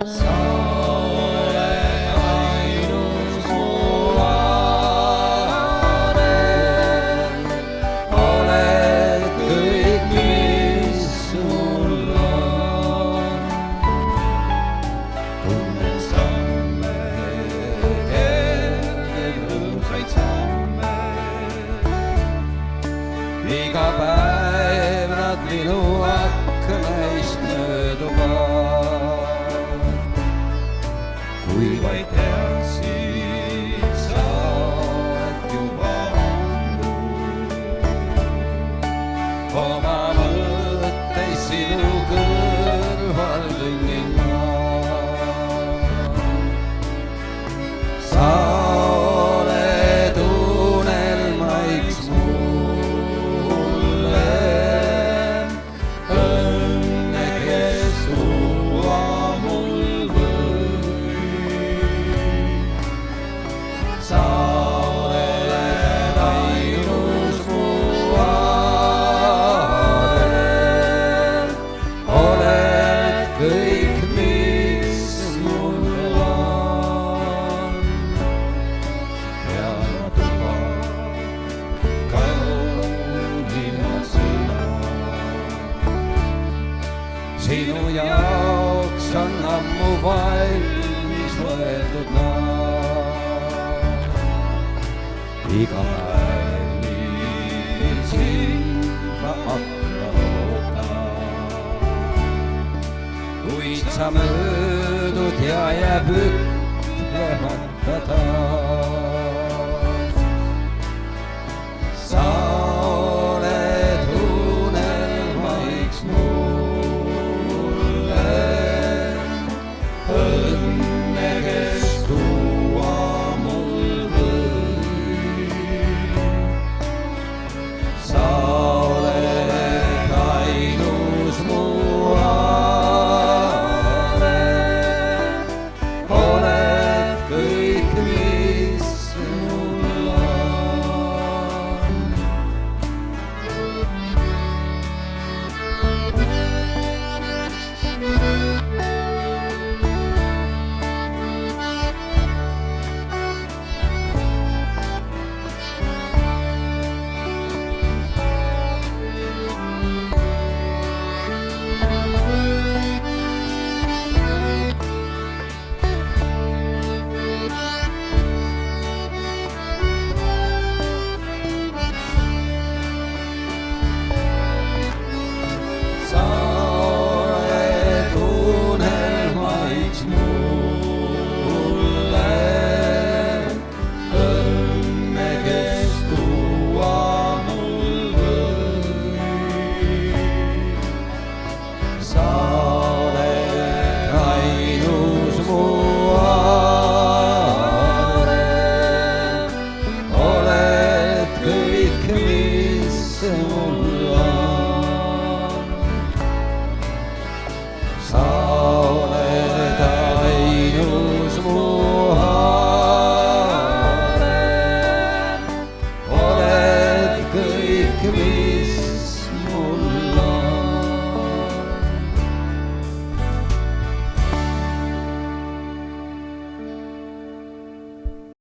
sa oled ainus mu vaade, oled kõik, mis mul on. tunnen samme, kergeid rõõmsaid samme, iga päev nad minu aknaist mööduvad. kui vaid teaksid, sa oled juba ammu oma mõtteid sinu kõrval kõnnin ma. sa oled unelmaiks mulle, õnne, kes tuua mul võib. sa oled ainus mu vaade, oled kõik, mis mul on. ja ma tuhan kaunimad sõnad, sinu jaoks on ammu valmis võetud nad. iga päev nii sind ma akna loodan, kuid sa möödud ja jääb ütlemata ta.